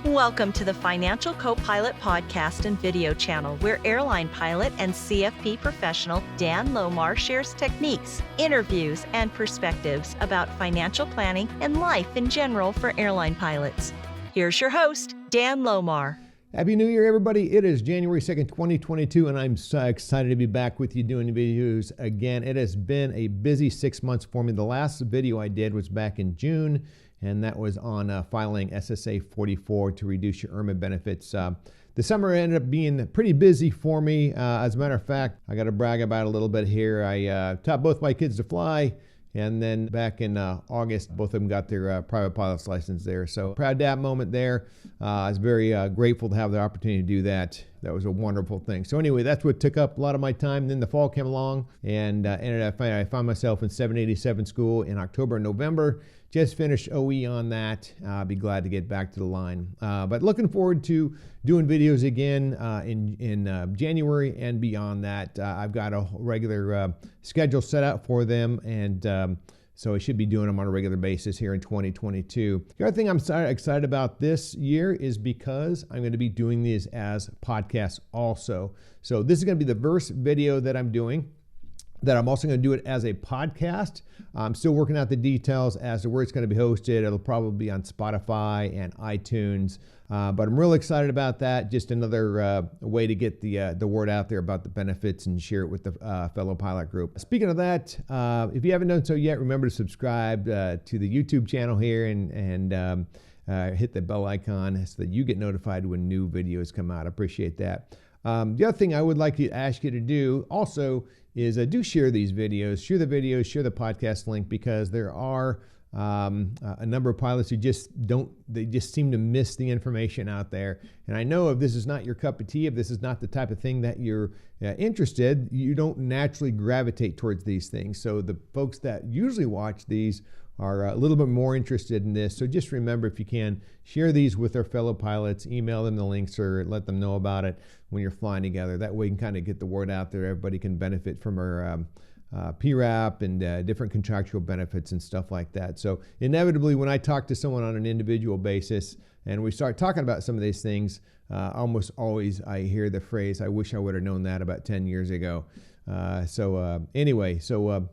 Welcome to the Financial Co-Pilot podcast and video channel, where airline pilot and CFP professional Dan Lohmar shares techniques, interviews, and perspectives about financial planning and life in general for airline pilots. Here's your host, Dan Lohmar. Happy New Year, everybody. It is January 2nd, 2022, and I'm so excited to be back with you doing videos again. It has been a busy 6 months for me. The last video I did was back in June, and that was on filing SSA 44 to reduce your IRMAA benefits. The summer ended up being pretty busy for me. As a matter of fact, I got to brag about it a little bit here. I taught both my kids to fly, and then back in August, both of them got their private pilot's license there. So proud of that moment there. I was very grateful to have the opportunity to do that. That was a wonderful thing. So anyway, that's what took up a lot of my time. Then the fall came along, and I found myself in 787 school in October and November. Just finished OE on that. I'll be glad to get back to the line. But looking forward to doing videos again in January and beyond that. I've got a regular schedule set out for them, and so I should be doing them on a regular basis here in 2022. The other thing I'm excited about this year is because I'm going to be doing these as podcasts also. So this is going to be the first video that I'm doing that I'm also going to do it as a podcast. I'm still working out the details as to where it's going to be hosted. It'll probably be on Spotify and iTunes, but I'm really excited about that. Just another way to get the word out there about the benefits and share it with the fellow pilot group. Speaking of that, if you haven't done so yet, remember to subscribe to the YouTube channel here and hit the bell icon so that you get notified when new videos come out. I appreciate that. The other thing I would like to ask you to do also is do share these videos, share the podcast link, because there are a number of pilots who just seem to miss the information out there. And I know if this is not your cup of tea, if this is not the type of thing that you're interested, you don't naturally gravitate towards these things. So the folks that usually watch these are a little bit more interested in this. So just remember, if you can, share these with our fellow pilots, email them the links or let them know about it when you're flying together. That way you can kind of get the word out there. Everybody can benefit from our PRAP and different contractual benefits and stuff like that. So inevitably, when I talk to someone on an individual basis and we start talking about some of these things, almost always I hear the phrase, "I wish I would have known that about 10 years ago." Anyway,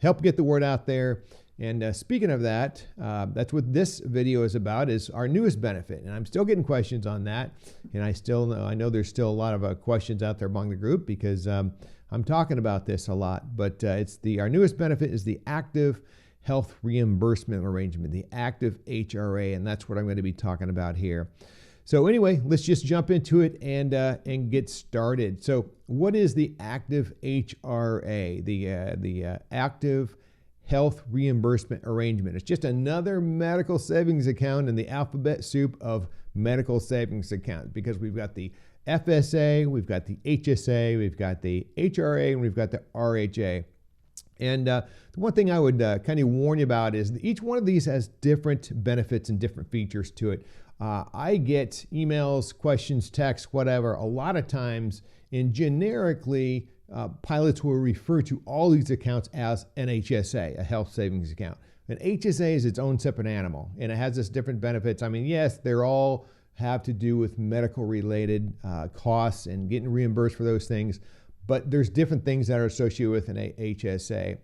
help get the word out there. And speaking of that, that's what this video is about, is our newest benefit. And I'm still getting questions on that. And I know there's still a lot of questions out there among the group, because I'm talking about this a lot. But our newest benefit is the Active Health Reimbursement Arrangement, the Active HRA. And that's what I'm going to be talking about here. So anyway, let's just jump into it and get started. So what is the Active HRA? The Active Health Reimbursement Arrangement. It's just another medical savings account in the alphabet soup of medical savings accounts, because we've got the FSA, we've got the HSA, we've got the HRA, and we've got the RHA. And the one thing I would kind of warn you about is that each one of these has different benefits and different features to it. I get emails, questions, texts, whatever, a lot of times, and generically, pilots will refer to all these accounts as an HSA, a health savings account. An HSA is its own separate animal, and it has its different benefits. I mean, yes, they're all have to do with medical related costs and getting reimbursed for those things, but there's different things that are associated with an HSA.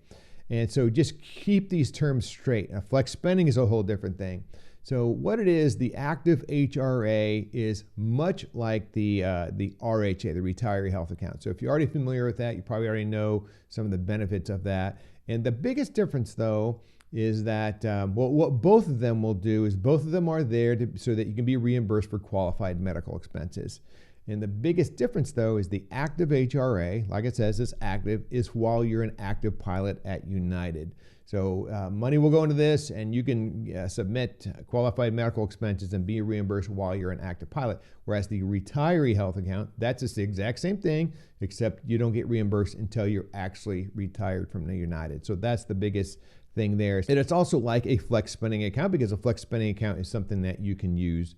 And so just keep these terms straight. Now, flex spending is a whole different thing. So what it is, the Active HRA is much like the RHA, the retiree health account. So if you're already familiar with that, you probably already know some of the benefits of that. And the biggest difference, though, is that what both of them will do is both of them are there so that you can be reimbursed for qualified medical expenses. And the biggest difference, though, is the Active HRA, like it says, it's active, is while you're an active pilot at United. So money will go into this, and you can submit qualified medical expenses and be reimbursed while you're an active pilot. Whereas the retiree health account, that's just the exact same thing, except you don't get reimbursed until you're actually retired from the United. So that's the biggest thing there. And it's also like a flex spending account, because a flex spending account is something that you can use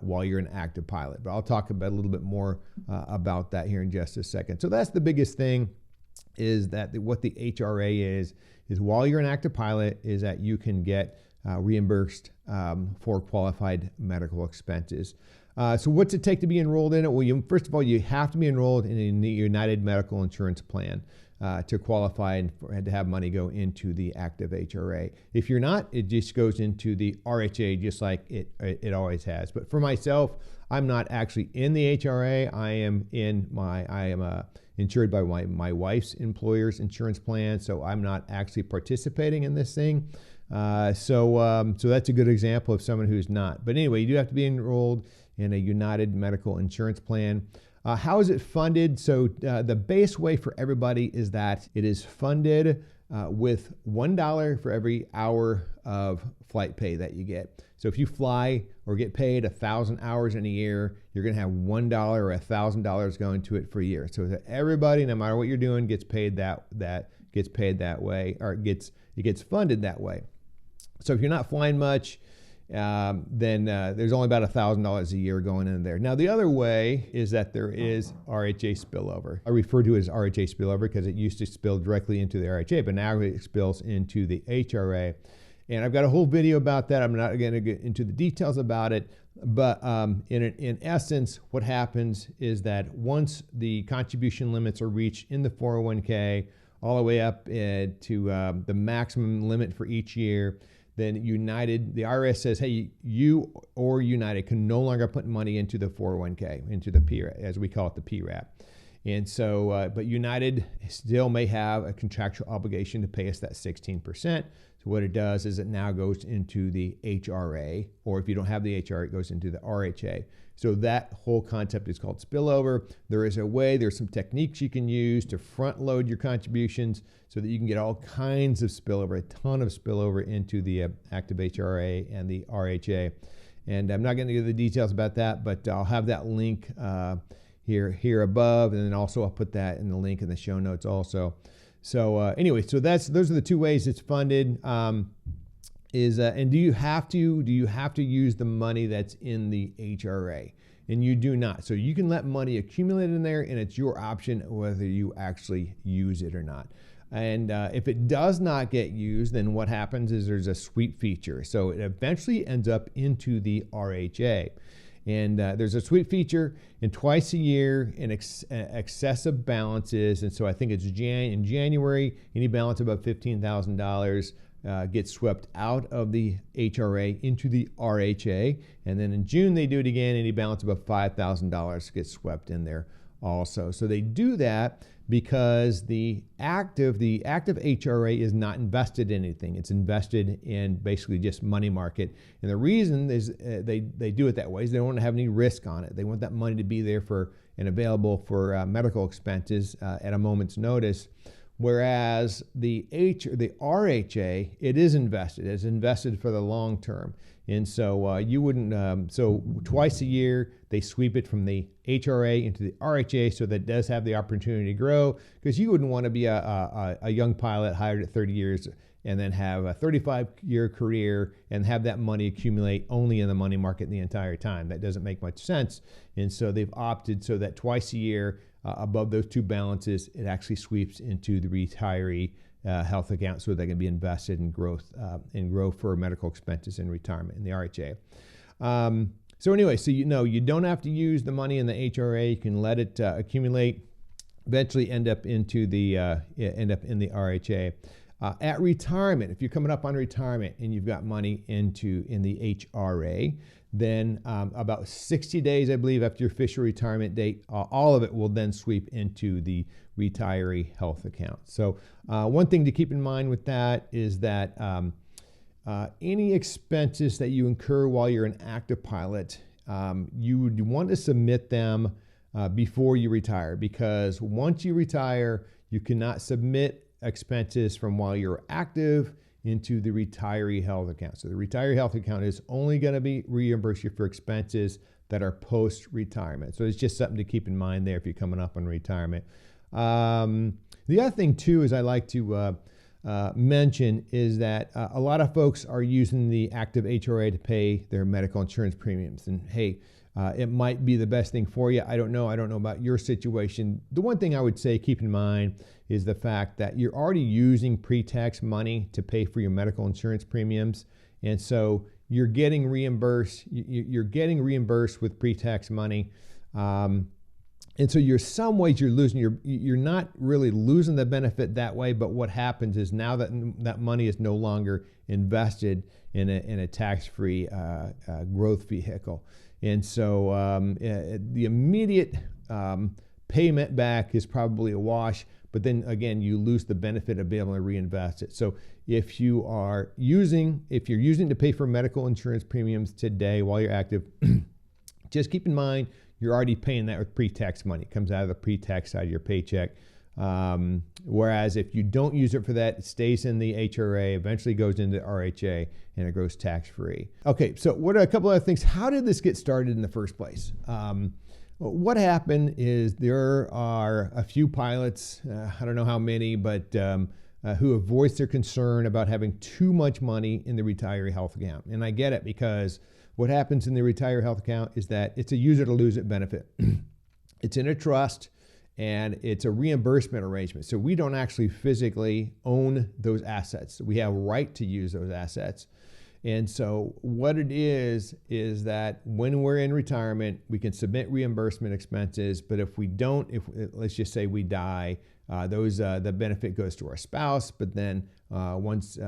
while you're an active pilot. But I'll talk about a little bit more about that here in just a second. So that's the biggest thing, is that what the HRA is while you're an active pilot, is that you can get reimbursed for qualified medical expenses. So what's it take to be enrolled in it? Well, first of all, you have to be enrolled in a United Medical Insurance Plan to qualify and to have money go into the Active HRA. If you're not, it just goes into the RHA just like it always has. But for myself, I'm not actually in the HRA. I am insured by my wife's employer's insurance plan, so I'm not actually participating in this thing. So that's a good example of someone who's not. But anyway, you do have to be enrolled in a United Medical Insurance Plan. How is it funded? So the base way for everybody is that it is funded with $1 for every hour of flight pay that you get. So if you fly or get paid 1,000 hours in a year, you're going to have $1 or $1,000 going to it for a year. So that everybody, no matter what you're doing, gets paid that way, or it gets funded that way. So if you're not flying much, then there's only about $1,000 a year going in there. Now, the other way is that there is RHA spillover. I refer to it as RHA spillover because it used to spill directly into the RHA, but now it spills into the HRA. And I've got a whole video about that. I'm not going to get into the details about it, but in essence, what happens is that once the contribution limits are reached in the 401k, all the way up to the maximum limit for each year, then United, the IRS says, hey, you or United can no longer put money into the 401k, into the PRAP, as we call it, the PRAP. And so, but United still may have a contractual obligation to pay us that 16%. So what it does is it now goes into the HRA, or if you don't have the HRA, it goes into the RHA. So that whole concept is called spillover. There is a way, there's some techniques you can use to front load your contributions so that you can get all kinds of spillover, a ton of spillover into the Active HRA and the RHA. And I'm not going to give the details about that, but I'll have that link here above, and then also I'll put that in the link in the show notes also. So anyway, so those are the two ways it's funded. And do you have to use the money that's in the HRA? And you do not. So you can let money accumulate in there, and it's your option whether you actually use it or not. And if it does not get used, then what happens is there's a sweep feature. So it eventually ends up into the RHA. And there's a sweep feature, and twice a year in excessive balances. And so I think it's in January, any balance above $15,000 gets swept out of the HRA into the RHA. And then in June, they do it again. Any balance above $5,000 gets swept in there also. So they do that because the active HRA is not invested in anything. It's invested in basically just money market. And the reason is they do it that way is they don't want to have any risk on it. They want that money to be there for and available for medical expenses at a moment's notice. Whereas the RHA, it is invested. It's invested for the long term. And so you wouldn't, so twice a year, they sweep it from the HRA into the RHA, so that does have the opportunity to grow, because you wouldn't want to be a young pilot hired at 30 years and then have a 35-year career and have that money accumulate only in the money market the entire time. That doesn't make much sense. And so they've opted so that twice a year, above those two balances, it actually sweeps into the retiree health account so they can be invested in growth and grow for medical expenses in retirement in the RHA. So anyway, so you don't have to use the money in the HRA. You can let it accumulate, eventually end up in the RHA. At retirement, if you're coming up on retirement and you've got money in the HRA, then about 60 days, I believe, after your official retirement date, all of it will then sweep into the retiree health account. So one thing to keep in mind with that is that any expenses that you incur while you're an active pilot, you would want to submit them before you retire, because once you retire, you cannot submit expenses from while you're active into the retiree health account. So the retiree health account is only going to be reimburse you for expenses that are post-retirement. So it's just something to keep in mind there if you're coming up on retirement. The other thing too is I like to mention is that a lot of folks are using the Active HRA to pay their medical insurance premiums. And hey, it might be the best thing for you. I don't know about your situation. The one thing I would say keep in mind is the fact that you're already using pre-tax money to pay for your medical insurance premiums. And so you're getting reimbursed. You're getting reimbursed with pre-tax money. And so you're some ways you're losing. You're not really losing the benefit that way. But what happens is now that money is no longer invested in a tax-free growth vehicle. And so the immediate payment back is probably a wash. But then again, you lose the benefit of being able to reinvest it. So if you're using to pay for medical insurance premiums today while you're active, just keep in mind you're already paying that with pre-tax money. It comes out of the pre-tax side of your paycheck. Whereas if you don't use it for that, it stays in the HRA, eventually goes into RHA, and it goes tax-free. Okay, so what are a couple other things? How did this get started in the first place? What happened is there are a few pilots, I don't know how many, but who have voiced their concern about having too much money in the retiree health account. And I get it, because what happens in the retiree health account is that it's a use it or lose it benefit. It's in a trust, and it's a reimbursement arrangement. So we don't actually physically own those assets. We have a right to use those assets. And so what it is that when we're in retirement, we can submit reimbursement expenses, but if we don't, let's just say we die, the benefit goes to our spouse, but then once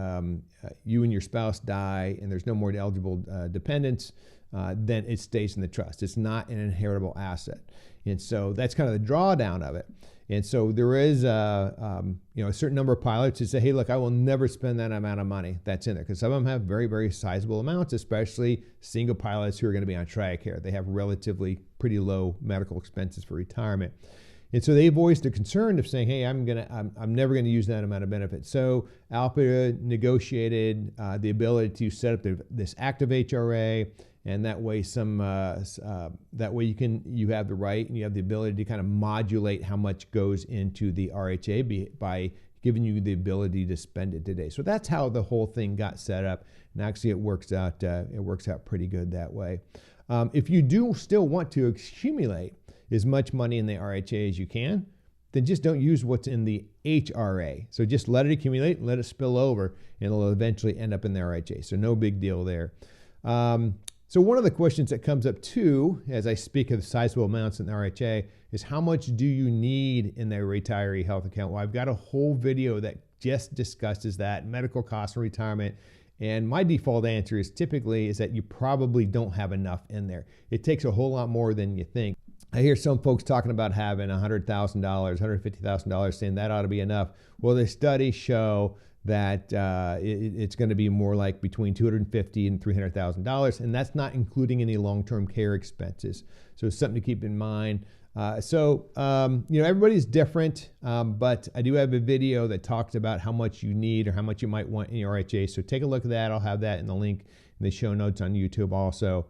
you and your spouse die and there's no more eligible dependents, then it stays in the trust. It's not an inheritable asset. And so that's kind of the drawdown of it. And so there is a certain number of pilots who say, hey, look, I will never spend that amount of money that's in there, because some of them have very, very sizable amounts, especially single pilots who are going to be on TRICARE. They have relatively pretty low medical expenses for retirement. And so they voiced a concern of saying, hey, I'm never going to use that amount of benefit. So ALPA negotiated the ability to set up this Active HRA, and that way you have the right and you have the ability to kind of modulate how much goes into the RHA by giving you the ability to spend it today. So that's how the whole thing got set up, and actually it works out pretty good that way. If you do still want to accumulate as much money in the RHA as you can, then just don't use what's in the HRA. So just let it accumulate, let it spill over, and it'll eventually end up in the RHA. So no big deal there. So one of the questions that comes up too, as I speak of sizable amounts in the RHA, is how much do you need in the retiree health account? Well, I've got a whole video that just discusses that, medical costs and retirement. And my default answer is typically is that you probably don't have enough in there. It takes a whole lot more than you think. I hear some folks talking about having $100,000, $150,000, saying that ought to be enough. Well, the studies show that it's going to be more like between $250,000 and $300,000, and that's not including any long-term care expenses. So it's something to keep in mind. Everybody's different, but I do have a video that talks about how much you need or how much you might want in your RHA. So take a look at that. I'll have that in the link in the show notes on YouTube also.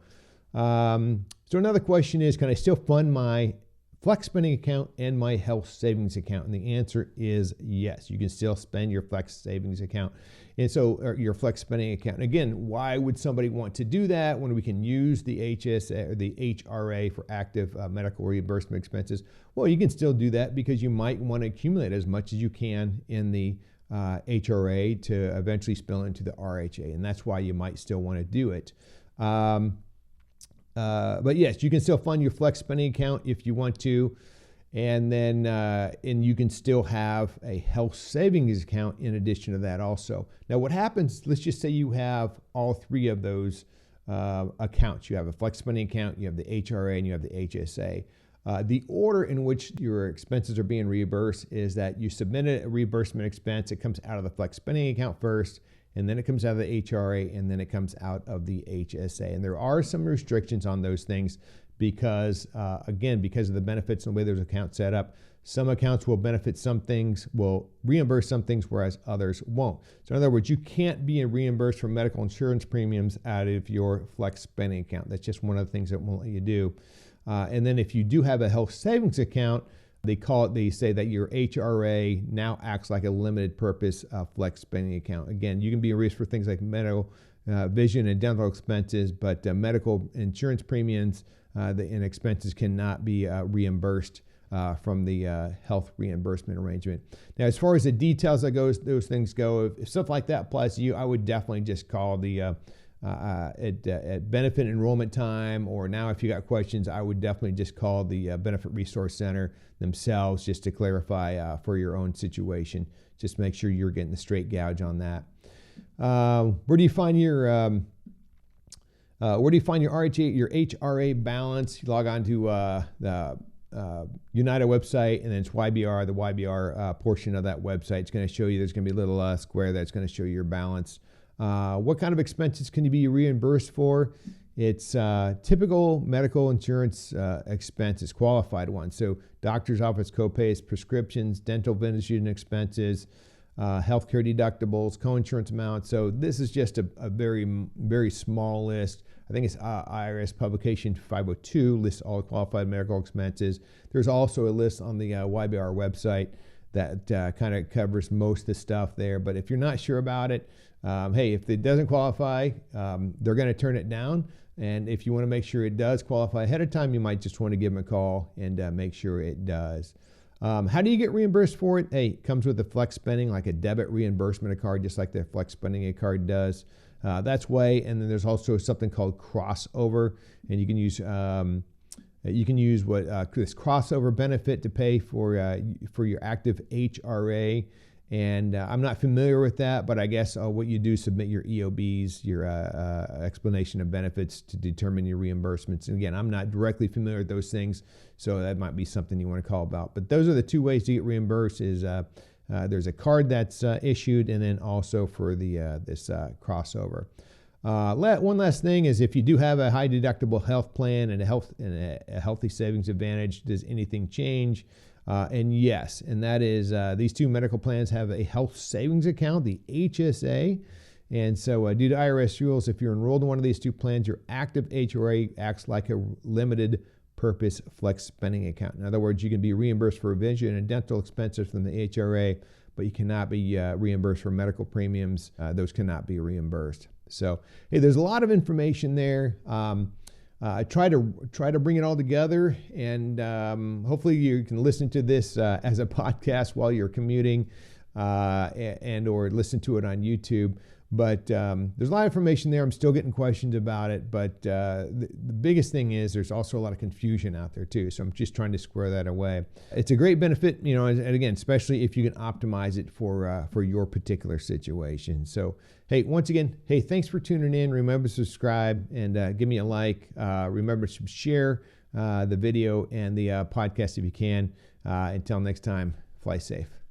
So another question is, can I still fund my flex spending account and my health savings account? And the answer is yes. You can still spend your flex savings account or your flex spending account. And again, why would somebody want to do that when we can use the HSA or the HRA for active medical reimbursement expenses? Well, you can still do that because you might want to accumulate as much as you can in the HRA to eventually spill into the RHA. And that's why you might still want to do it. But yes, you can still fund your flex spending account if you want to, and then you can still have a health savings account in addition to that also. Now, what happens? Let's just say you have all three of those accounts. You have a flex spending account, you have the HRA, and you have the HSA. The order in which your expenses are being reimbursed is that you submit a reimbursement expense. It comes out of the flex spending account first, and then it comes out of the HRA, and then it comes out of the HSA. And there are some restrictions on those things because, again, because of the benefits and the way those accounts set up. Some accounts will benefit some things, will reimburse some things, whereas others won't. So in other words, you can't be reimbursed for medical insurance premiums out of your flex spending account. That's just one of the things that won't let you do. And then if you do have a health savings account, they say that your HRA now acts like a limited purpose flex spending account. Again, you can be at risk for things like medical, vision, and dental expenses, but medical insurance premiums and expenses cannot be reimbursed from the health reimbursement arrangement. Now, as far as the details that those things go, if stuff like that applies to you, I would definitely just call the at benefit enrollment time, or now if you got questions, I would definitely just call the Benefit Resource Center themselves just to clarify for your own situation. Just make sure you're getting the straight gouge on that. Where do you find your RHA, your HRA balance? You log on to the United website, and then it's YBR, the YBR portion of that website. It's going to show you, there's going to be a little square that's going to show you your balance. What kind of expenses can you be reimbursed for? It's typical medical insurance expenses, qualified ones. So doctor's office copays, prescriptions, dental vision expenses, healthcare deductibles, coinsurance amounts. So this is just a very, very small list. I think it's IRS publication 502 lists all qualified medical expenses. There's also a list on the YBR website that kind of covers most of the stuff there. But if you're not sure about it, hey, if it doesn't qualify, they're going to turn it down. And if you want to make sure it does qualify ahead of time, you might just want to give them a call and make sure it does. How do you get reimbursed for it? Hey, it comes with the flex spending, like a debit reimbursement card, just like the flex spending card does. That's way. And then there's also something called crossover, and you can use this crossover benefit to pay for your Active HRA. And I'm not familiar with that, but I guess what you do is submit your EOBs, your explanation of benefits, to determine your reimbursements. And again, I'm not directly familiar with those things, so that might be something you want to call about. But those are the two ways to get reimbursed: is there's a card that's issued, and then also for the this crossover. One last thing is, if you do have a high deductible health plan and a healthy savings advantage, does anything change? And yes, and that is these two medical plans have a health savings account, the HSA. And so due to IRS rules, if you're enrolled in one of these two plans, your Active HRA acts like a limited purpose flex spending account. In other words, you can be reimbursed for vision and dental expenses from the HRA, but you cannot be reimbursed for medical premiums. Those cannot be reimbursed. So, hey, there's a lot of information there. I try to bring it all together, and hopefully you can listen to this as a podcast while you're commuting, and or listen to it on YouTube. But there's a lot of information there. I'm still getting questions about it, but the biggest thing is there's also a lot of confusion out there too. So I'm just trying to square that away. It's a great benefit, you know, and again, especially if you can optimize it for your particular situation. So, hey, once again, hey, thanks for tuning in. Remember to subscribe and give me a like. Remember to share the video and the podcast if you can. Until next time, fly safe.